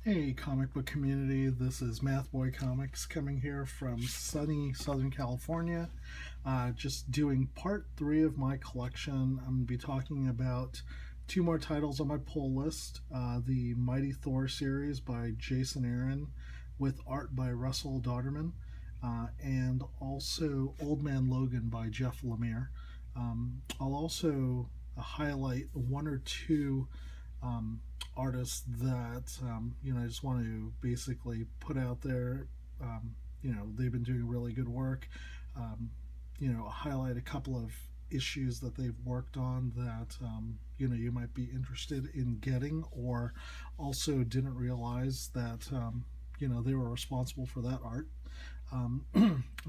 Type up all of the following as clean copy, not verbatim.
Hey, comic book community, this is Mathboy Comics coming here from sunny Southern California. Just doing part three of my collection. I'm going to be talking about two more titles on my pull list, the Mighty Thor series by Jason Aaron with art by Russell Dauterman, and also Old Man Logan by Jeff Lemire. I'll also highlight one or two um, artists that I just want to basically put out there. They've been doing really good work. Um, Highlight a couple of issues that they've worked on that you might be interested in getting, or also didn't realize that they were responsible for that art. I'm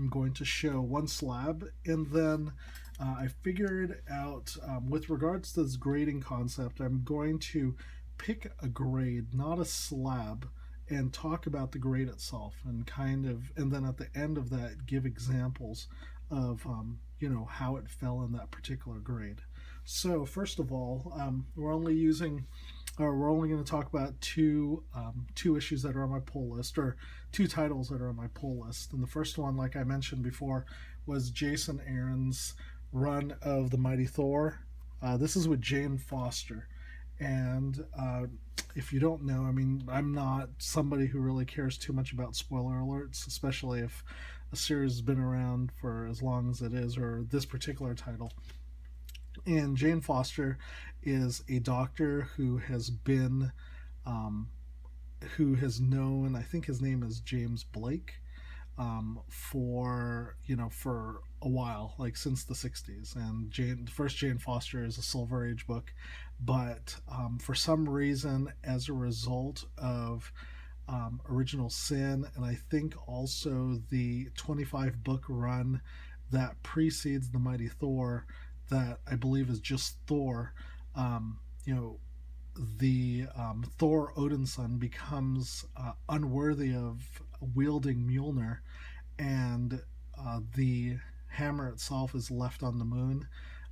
going to show one slab, and then I figured out, with regards to this grading concept, I'm going to pick a grade, not a slab, and talk about the grade itself, and then at the end of that, give examples of how it fell in that particular grade. So first of all, we're only going to talk about two issues that are on my pull list, or two titles that are on my pull list. And the first one, like I mentioned before, was Jason Aaron's run of the Mighty Thor. This is with Jane Foster. And if you don't know, I mean, I'm not somebody who really cares too much about spoiler alerts, especially if a series has been around for as long as it is, or this particular title. And Jane Foster is a doctor um, who has known, I think his name is James Blake, for a while, like since the 60s. And the first Jane Foster is a Silver Age book, but for some reason, as a result of Original Sin, and I think also the 25 book run that precedes the Mighty Thor, that I believe is just Thor. Um, you know, the Thor Odinson becomes unworthy of wielding Mjolnir, and the hammer itself is left on the moon.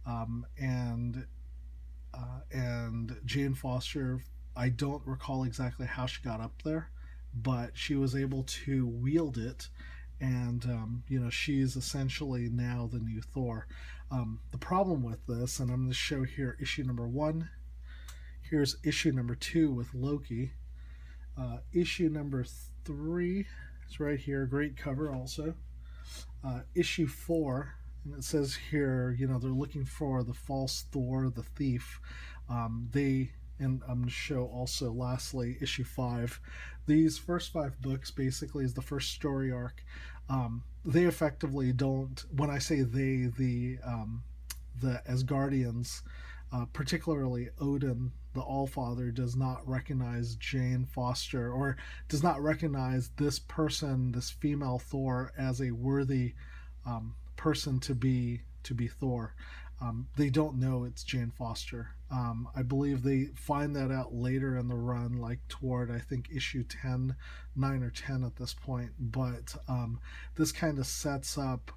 And Jane Foster, I don't recall exactly how she got up there, but she was able to wield it, and she's essentially now the new Thor. The problem with this, and I'm going to show here issue number one. Here's issue number two with Loki. Issue number three is right here. Great cover also. Issue four, and it says here, they're looking for the false Thor, the thief. And I'm going to show also, lastly, issue five. These first five books basically is the first story arc. They effectively don't. When I say they, the Asgardians, particularly Odin, the Allfather, does not recognize Jane Foster, or does not recognize this person, this female Thor, as a worthy person to be Thor. They don't know it's Jane Foster. I believe they find that out later in the run, like toward, I think, issue 10, 9 or 10 at this point. But this kind of sets up,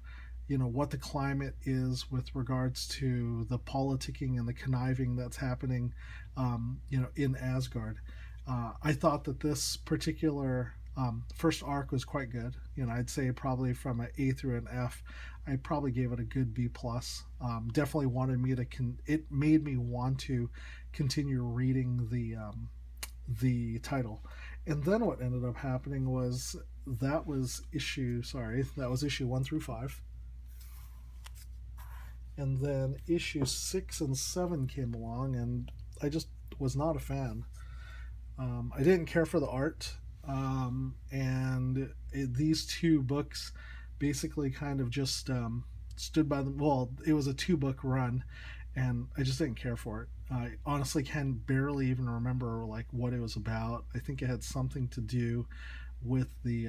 what the climate is with regards to the politicking and the conniving that's happening, in Asgard. I thought that this particular first arc was quite good. I'd say probably from an A through an F. I probably gave it a good B plus. Definitely wanted me to. It made me want to continue reading the title, and then what ended up happening was that was issue. Sorry, that was issue 1 through 5, and then issue 6 and 7 came along, and I just was not a fan. I didn't care for the art, these two books basically kind of just stood by them. Well, it was a 2 book run, and I just didn't care for it. I honestly can barely even remember like what it was about. I think it had something to do with the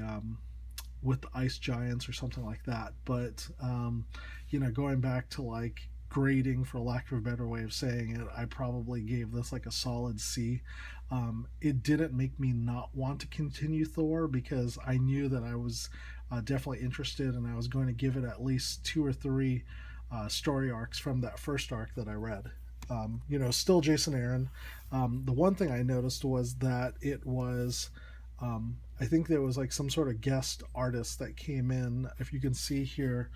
ice giants or something like that. But going back to like grading, for lack of a better way of saying it, I probably gave this like a solid C. It didn't make me not want to continue Thor, because I knew that I was definitely interested, and I was going to give it at least 2 or 3 story arcs from that first arc that I read. Still Jason Aaron. The one thing I noticed was that it was, I think there was like some sort of guest artist that came in. If you can see here,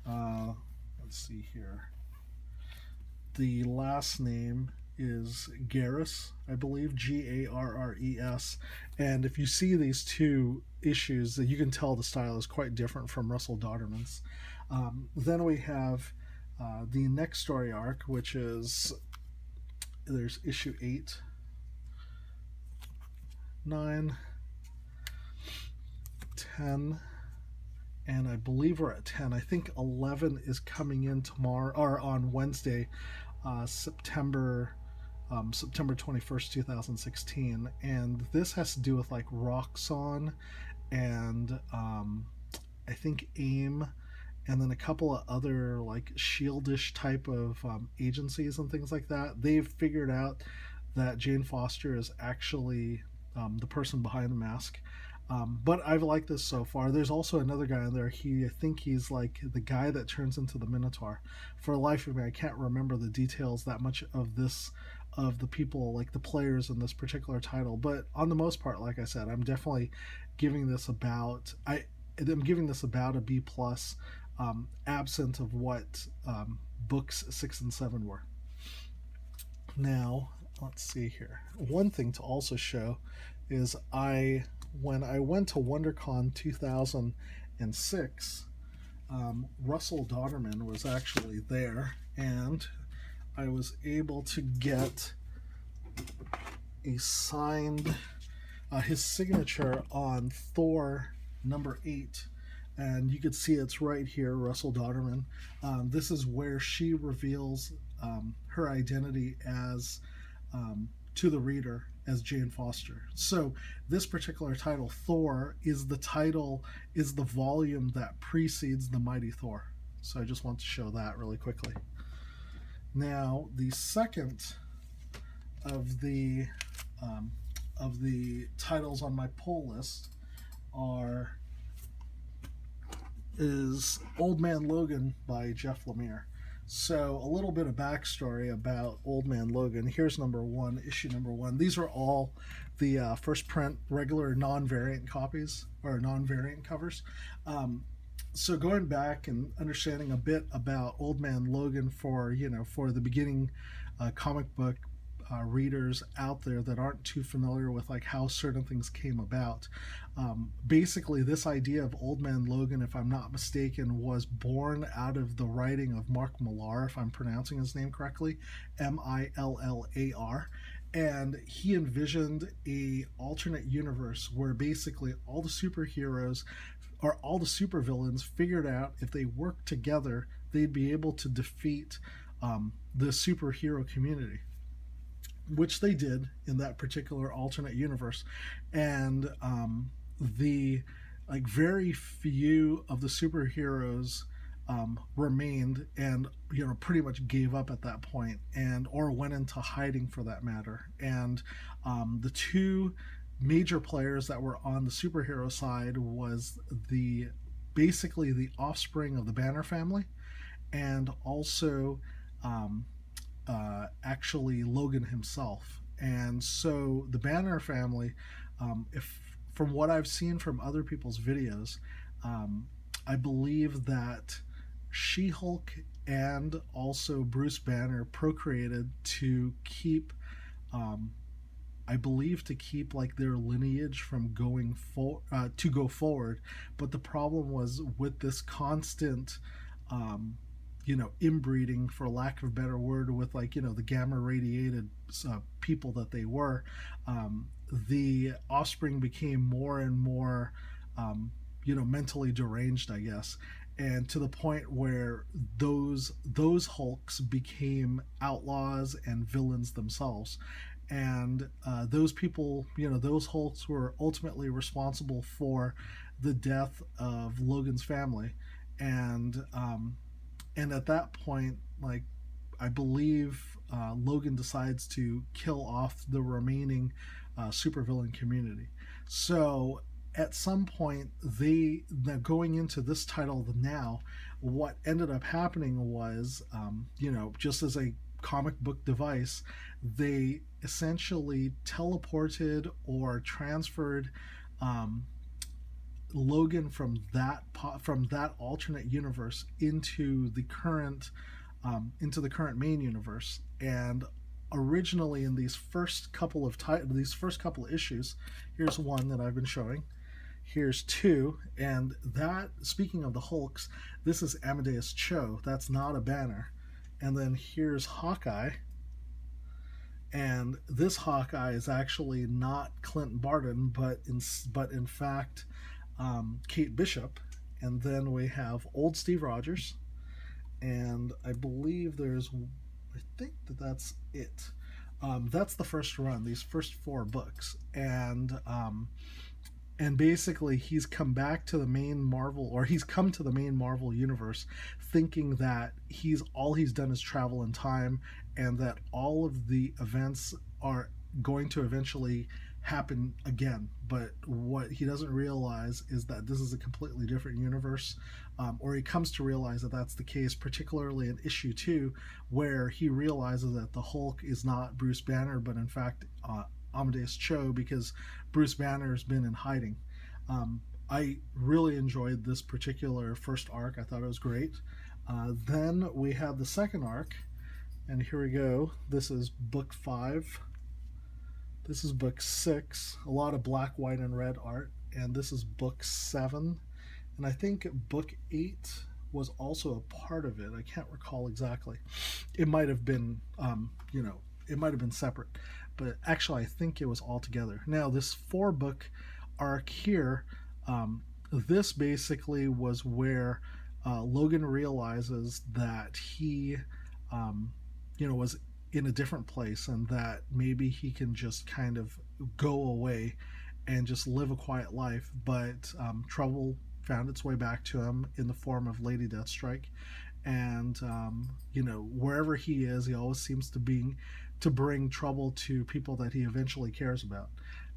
uh, let's see here. The last name is Garris, I believe, Garres. And if you see these two issues, that you can tell the style is quite different from Russell Dodderman's. Then we have the next story arc, which is there's issue 8, 9, 10, and I believe we're at 10. I think 11 is coming in tomorrow or on Wednesday, September 21st, 2016. And this has to do with like Roxxon and I think AIM, and then a couple of other like shieldish type of agencies and things like that. They've figured out that Jane Foster is actually the person behind the mask. But I've liked this so far. There's also another guy in there. I think he's like the guy that turns into the Minotaur. For the life of me, I can't remember the details that much of this, of the people, like the players in this particular title. But on the most part, like I said, I'm definitely giving this about I'm giving this about a B plus, absent of what books 6 and 7 were. Now, let's see here. One thing to also show is when I went to WonderCon 2006, Russell Dodderman was actually there, and I was able to get a signed his signature on Thor #8, and you can see it's right here, Russell Dodderman. This is where she reveals her identity as to the reader as Jane Foster. So this particular title, Thor, is the volume that precedes the Mighty Thor. So I just want to show that really quickly. Now, the second of the titles on my pull list is Old Man Logan by Jeff Lemire. So a little bit of backstory about Old Man Logan. Here's issue number 1. These are all the first print regular non-variant copies or non-variant covers. So going back and understanding a bit about Old Man Logan for the beginning comic book readers out there that aren't too familiar with like how certain things came about. Basically, this idea of Old Man Logan, if I'm not mistaken, was born out of the writing of Mark Millar, if I'm pronouncing his name correctly, Millar. And he envisioned a alternate universe where basically all the superheroes or all the supervillains figured out if they worked together, they'd be able to defeat the superhero community, which they did in that particular alternate universe. And the very few of the superheroes remained and pretty much gave up at that point, and or went into hiding for that matter. And the two major players that were on the superhero side was basically the offspring of the Banner family, and also actually Logan himself. And so the Banner family, if from what I've seen from other people's videos, I believe that She-Hulk and also Bruce Banner procreated to keep, like their lineage from to go forward. But the problem was with this constant inbreeding, for lack of a better word, with the gamma radiated people that they were, the offspring became more and more mentally deranged, I guess, and to the point where those Hulks became outlaws and villains themselves. And those people, those Hulks were ultimately responsible for the death of Logan's family. And at that point, I believe Logan decides to kill off the remaining supervillain community. So at some point, going into this title now, what ended up happening was, just as a comic book device, they essentially teleported or transferred um, Logan from that alternate universe into the current main universe. And originally, in these first couple of issues, here's one that I've been showing. Here's two, and that, speaking of the Hulks, this is Amadeus Cho. That's not a banner. And then here's Hawkeye, and this Hawkeye is actually not Clint Barton, but in fact Kate Bishop. And then we have old Steve Rogers, and I think that's it. That's the first run, these first four books, and basically he's come back to the main Marvel, or he's come to the main Marvel universe, thinking that he's done is travel in time, and that all of the events are going to eventually happen again. But what he doesn't realize is that this is a completely different universe, or he comes to realize that that's the case, particularly in issue 2, where he realizes that the Hulk is not Bruce Banner, but in fact Amadeus Cho, because Bruce Banner's been in hiding. I really enjoyed this particular first arc. I thought it was great. Then we have the second arc, and here we go. This is book 5. This is book 6. A lot of black, white, and red art. And this is book 7. And I think book 8 was also a part of it. I can't recall exactly. It might have been, it might have been separate. But actually, I think it was all together. Now, this 4-book arc here, this basically was where Logan realizes that he, was in a different place, and that maybe he can just kind of go away and just live a quiet life. But trouble found its way back to him in the form of Lady Deathstrike, and wherever he is, he always seems to bring trouble to people that he eventually cares about.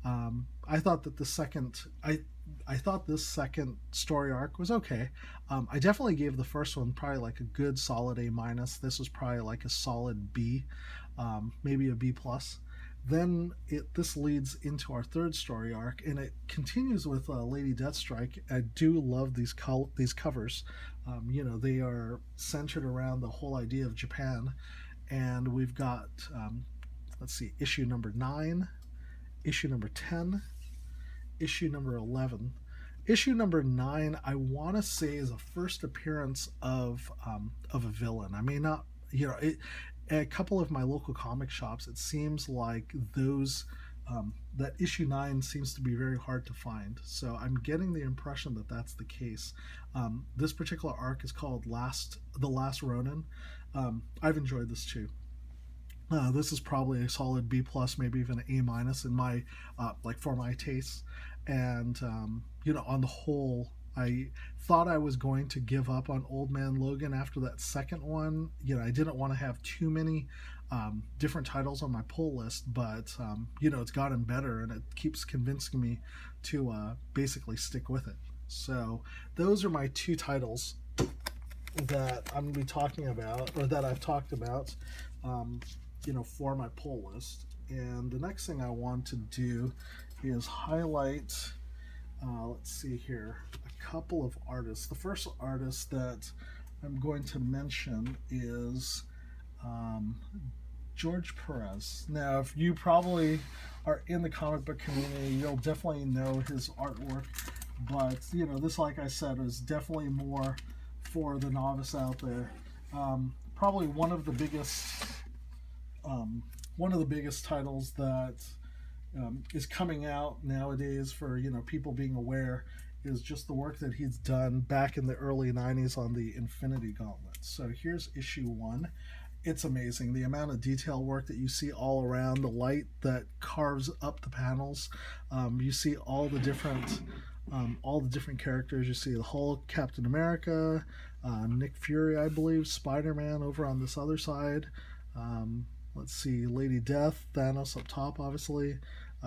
I thought that I thought this second story arc was okay. I definitely gave the first one probably like a good solid A minus. This was probably like a solid B, maybe a B plus. Then this leads into our third story arc, and it continues with Lady Deathstrike. I do love these covers. They are centered around the whole idea of Japan, and we've got issue number 9, issue number 10, issue number 11. Issue number 9, I want to say, is a first appearance of a villain. I may not, a couple of my local comic shops, it seems like that issue 9 seems to be very hard to find. So I'm getting the impression that that's the case. This particular arc is called The Last Ronin. I've enjoyed this too. This is probably a solid B plus, maybe even an A minus in my for my tastes. And on the whole, I thought I was going to give up on Old Man Logan after that second one. I didn't want to have too many different titles on my pull list, but it's gotten better, and it keeps convincing me to basically stick with it. So those are my 2 titles that I'm going to be talking about, or that I've talked about, for my pull list. And the next thing I want to do is highlight, let's see here, a couple of artists. The first artist that I'm going to mention is George Perez. Now, if you probably are in the comic book community, you'll definitely know his artwork. But, this, like I said, is definitely more for the novice out there. Probably one of the biggest titles that is coming out nowadays for people being aware is just the work that he's done back in the early 90s on the Infinity Gauntlet. So here's issue 1. It's amazing, the amount of detail work that you see all around, the light that carves up the panels. You see all the different characters. You see the Hulk, Captain America, Nick Fury, I believe, Spider-Man over on this other side. Let's see, Lady Death, Thanos up top, obviously.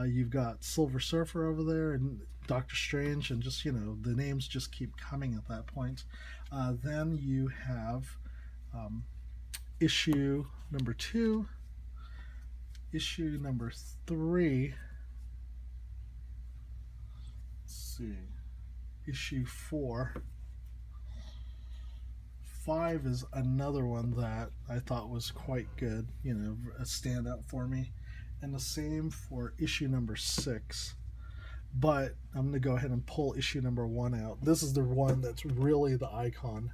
You've got Silver Surfer over there, and Doctor Strange, and just, the names just keep coming at that point. Then you have issue number 2, issue number 3, let's see, issue 4. 5 is another one that I thought was quite good, a standout for me. And the same for issue number 6. But I'm going to go ahead and pull issue number 1 out. This is the one that's really the icon.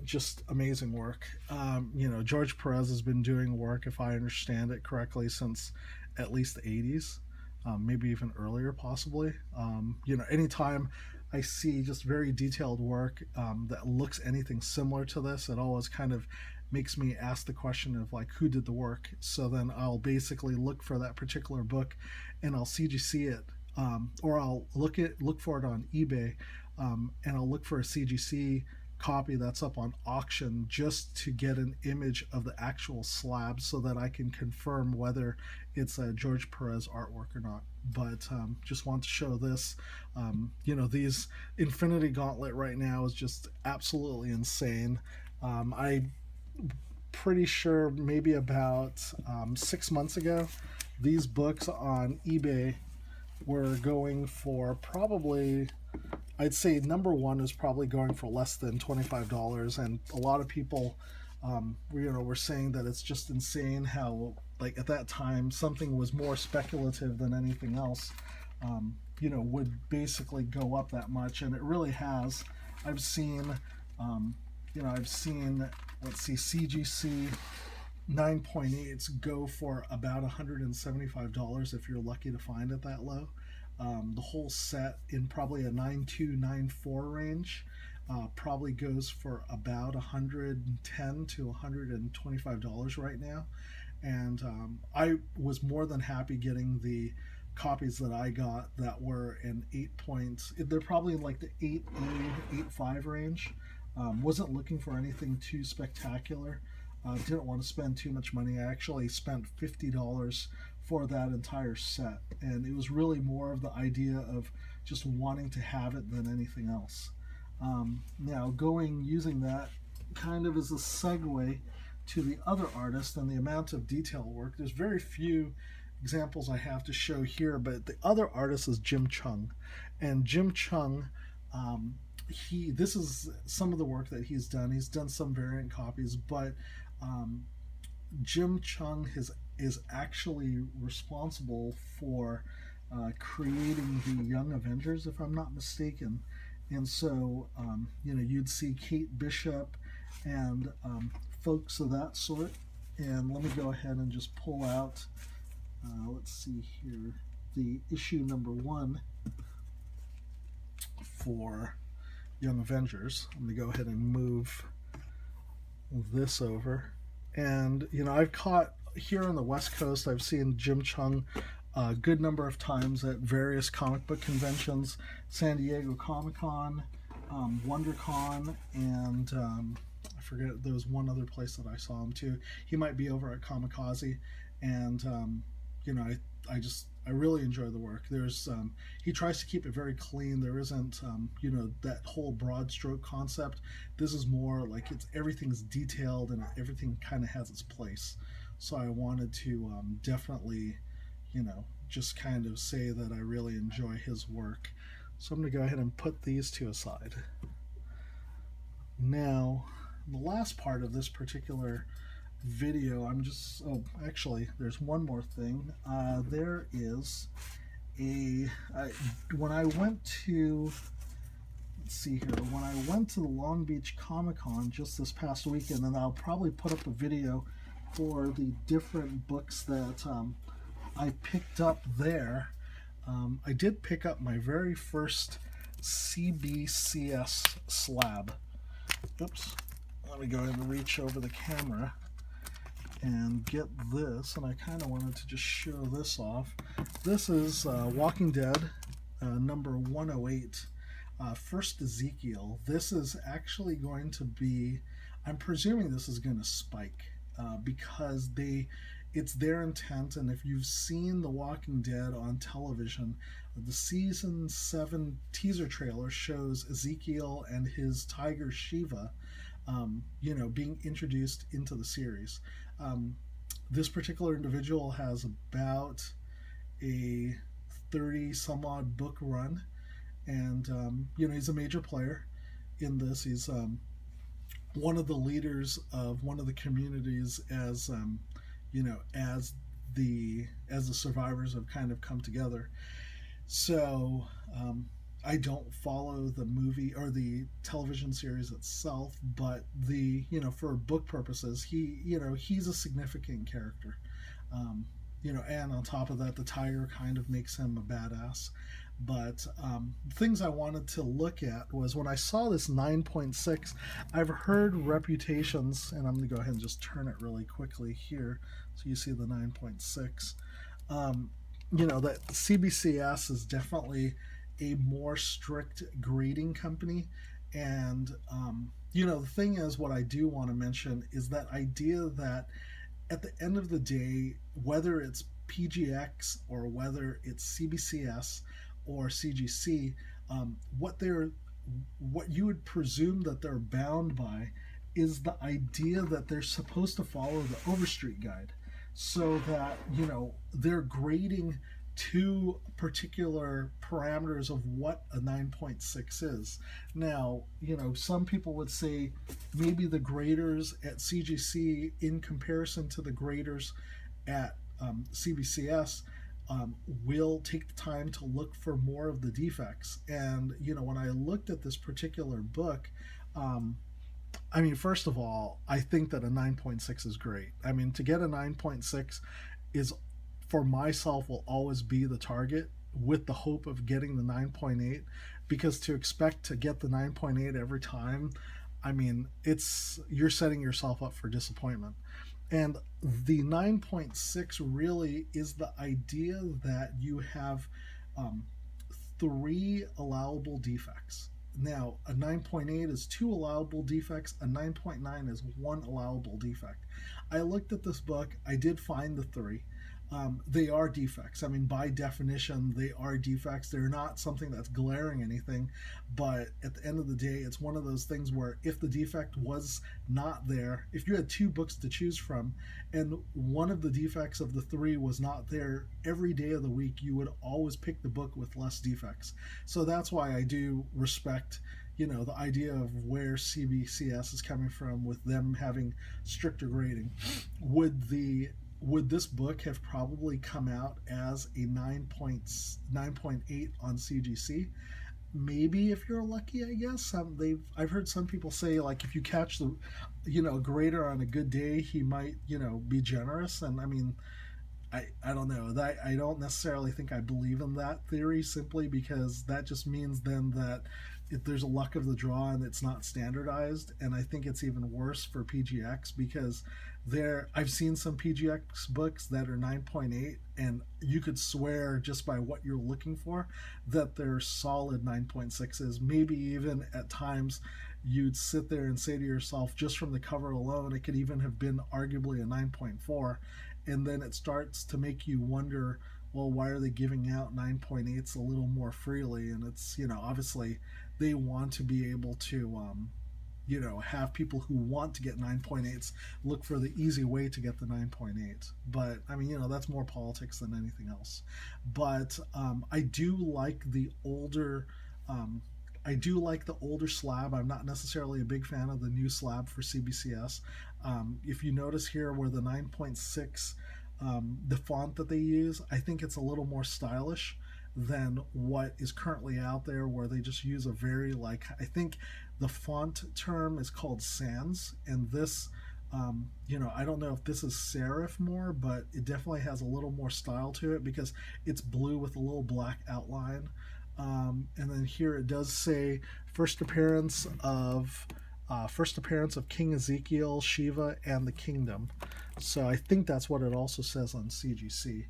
Just amazing work. George Perez has been doing work, if I understand it correctly, since at least the 80s, maybe even earlier, possibly. Anytime I see just very detailed work that looks anything similar to this, it always kind of makes me ask the question of like, who did the work. So then I'll basically look for that particular book and I'll CGC it, or I'll look for it on eBay, and I'll look for a CGC copy that's up on auction just to get an image of the actual slab so that I can confirm whether it's a George Perez artwork or not. But just want to show this. These Infinity Gauntlet right now is just absolutely insane. I'm pretty sure maybe about 6 months ago, these books on eBay were going for probably, I'd say number 1 is probably going for less than $25, and a lot of people, were saying that it's just insane how, like, at that time something was more speculative than anything else, would basically go up that much, and it really has. I've seen, let's see, CGC 9.8s go for about $175 if you're lucky to find it that low. The whole set in probably a 9.2, 9.4 range probably goes for about $110 to $125 right now. And I was more than happy getting the copies that I got that were in 8 points. They're probably in like the 8.8, 8.5 range. Wasn't looking for anything too spectacular. Didn't want to spend too much money. I actually spent $50 for that entire set, and it was really more of the idea of just wanting to have it than anything else. Now, using that kind of as a segue to the other artist and the amount of detail work. There's very few examples I have to show here, but the other artist is Cheung, and Cheung, this is some of the work that he's done. He's done some variant copies, but Cheung is actually responsible for creating the Young Avengers, if I'm not mistaken. And so, you'd see Kate Bishop and folks of that sort. And let me go ahead and just pull out, let's see here, the issue number 1 for Young Avengers. I'm going to go ahead and move this over. And, I've caught here on the West Coast, I've seen Cheung a good number of times at various comic book conventions, San Diego Comic-Con, WonderCon, and I forget, there was one other place that I saw him too. He might be over at Kamikaze, and I really enjoy the work. There's he tries to keep it very clean. There isn't that whole broad stroke concept. This is more like everything's detailed and everything kind of has its place. So I wanted to definitely just kind of say that I really enjoy his work. So I'm going to go ahead and put these two aside. Now, the last part of this particular video, actually, there's one more thing. There is when I went to, let's see here, when I went to the Long Beach Comic-Con just this past weekend, and I'll probably put up a video for the different books that I picked up there. I did pick up my very first CBCS slab. Oops. Let me go ahead and reach over the camera and get this, and I kind of wanted to just show this off. This is Walking Dead number 108, First Ezekiel. This is actually going to be, I'm presuming this is going to spike because it's their intent, and if you've seen The Walking Dead on television, the season 7 teaser trailer shows Ezekiel and his tiger Shiva being introduced into the series. Um, this particular individual has about a 30 some odd book run, and he's a major player in this. He's one of the leaders of one of the communities as as the survivors have kind of come together. So I don't follow the movie or the television series itself, but for book purposes, he's a significant character. Um, and on top of that, the tiger kind of makes him a badass. But things I wanted to look at was when I saw this 9.6, I've heard reputations, and I'm going to go ahead and just turn it really quickly here so you see the 9.6. Um, that CBCS is definitely a more strict grading company. And, the thing is, what I do want to mention is that idea that at the end of the day, whether it's PGX or whether it's CBCS or CGC, what you would presume that they're bound by is the idea that they're supposed to follow the Overstreet guide, so that they're grading two particular parameters of what a 9.6 is. Now, some people would say maybe the graders at CGC in comparison to the graders at CBCS will take the time to look for more of the defects. And, when I looked at this particular book, first of all, I think that a 9.6 is great. To get a 9.6 is, for myself, will always be the target, with the hope of getting the 9.8, because to expect to get the 9.8 every time, you're setting yourself up for disappointment. And the 9.6 really is the idea that you have three allowable defects. Now, a 9.8 is two allowable defects, a 9.9 is one allowable defect. I looked at this book, I did find the three. They are defects. By definition, they are defects. They're not something that's glaring anything, but at the end of the day, it's one of those things where if the defect was not there, if you had two books to choose from, and one of the defects of the three was not there every day of the week, you would always pick the book with less defects. So that's why I do respect the idea of where CBCS is coming from with them having stricter grading. Would this book have probably come out as a 9.8 on CGC? Maybe, if you're lucky, I guess. I've heard some people say, like, if you catch the grader on a good day, he might be generous. And I don't know, that I don't necessarily think I believe in that theory, simply because that just means then that if there's a luck of the draw and it's not standardized. And I think it's even worse for PGX, because I've seen some PGX books that are 9.8, and you could swear just by what you're looking for that they're solid 9.6s. Maybe even at times you'd sit there and say to yourself, just from the cover alone, it could even have been arguably a 9.4. And then it starts to make you wonder, well, why are they giving out 9.8s a little more freely? And it's, obviously they want to be able to have people who want to get 9.8s look for the easy way to get the 9.8. But that's more politics than anything else. But I do like the older slab. I'm not necessarily a big fan of the new slab for CBCS. If you notice here where the 9.6, the font that they use, I think it's a little more stylish than what is currently out there, where they just use a very, I think the font term is called sans, and this, I don't know if this is serif more, but it definitely has a little more style to it because it's blue with a little black outline. And then here it does say first appearance of King Ezekiel, Shiva, and the Kingdom. So I think that's what it also says on CGC.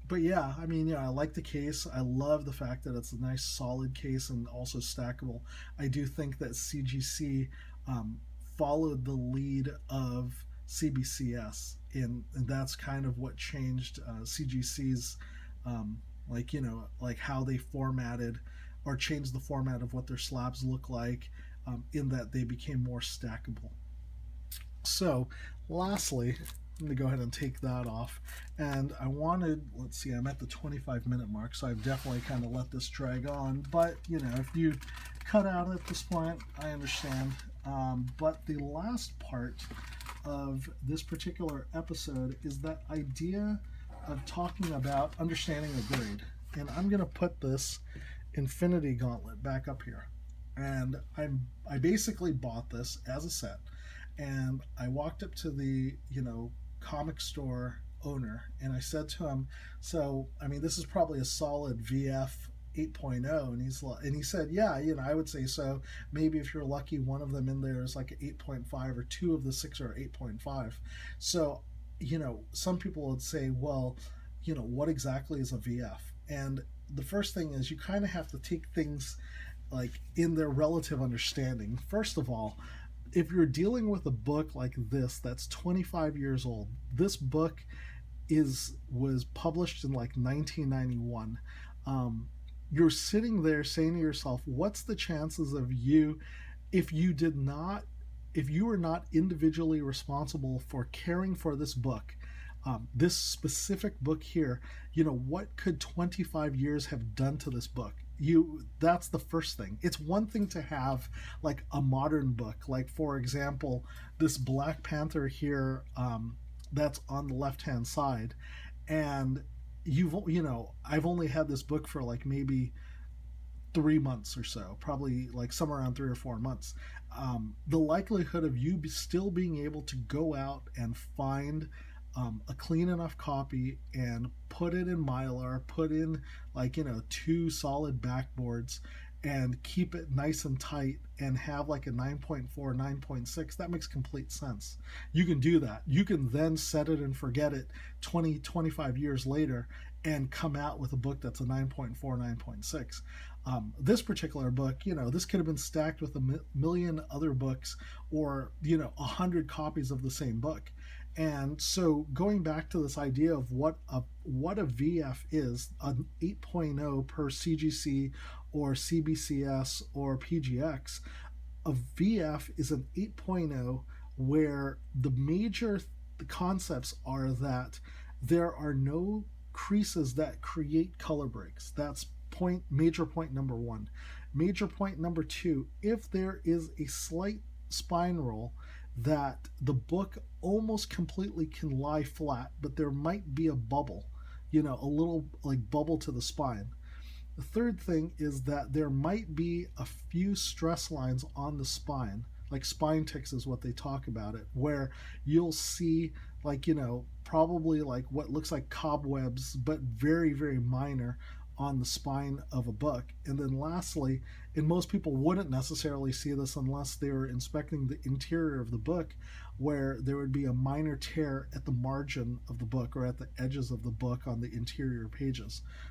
But yeah, I like the case. I love the fact that it's a nice solid case and also stackable. I do think that CGC followed the lead of CBCS, and that's kind of what changed CGC's how they formatted or changed the format of what their slabs look like. in that they became more stackable. So, lastly, I'm going to go ahead and take that off. And I wanted, let's see, I'm at the 25-minute mark, so I've definitely kind of let this drag on. But, if you cut out at this point, I understand. But the last part of this particular episode is that idea of talking about understanding a grade. And I'm going to put this Infinity Gauntlet back up here. And I basically bought this as a set, and I walked up to the comic store owner, and I said to him, so I mean, this is probably a solid VF 8.0, and he said, yeah, I would say so. Maybe if you're lucky, one of them in there is like an 8.5, or two of the six are 8.5. So some people would say, well, what exactly is a VF? And the first thing is, you kind of have to take things like in their relative understanding. First of all, if you're dealing with a book like this that's 25 years old, this book was published in like 1991. You're sitting there saying to yourself, what's the chances of you, if you did not, if you were not individually responsible for caring for this book, this specific book here, what could 25 years have done to this book? That's the first thing. It's one thing to have like a modern book, like for example, this Black Panther here, that's on the left hand side, and I've only had this book for like maybe 3 months or so, probably like somewhere around 3 or 4 months. The likelihood of you still being able to go out and find a clean enough copy and put it in Mylar, put in like, two solid backboards, and keep it nice and tight and have like a 9.4, 9.6, that makes complete sense. You can do that. You can then set it and forget it 20, 25 years later and come out with a book that's a 9.4, 9.6. This particular book, this could have been stacked with a million other books, or 100 copies of the same book. And so going back to this idea of what a VF is, an 8.0 per CGC or CBCS or PGX, a VF is an 8.0 where the major concepts are that there are no creases that create color breaks. That's major point number one. Major point number two, if there is a slight spine roll, that the book almost completely can lie flat, but there might be a bubble, a little like bubble to the spine. The third thing is that there might be a few stress lines on the spine, like spine ticks is what they talk about it, where you'll see like, probably like what looks like cobwebs, but very, very minor on the spine of a book. And then lastly, and most people wouldn't necessarily see this unless they were inspecting the interior of the book, where there would be a minor tear at the margin of the book or at the edges of the book on the interior pages.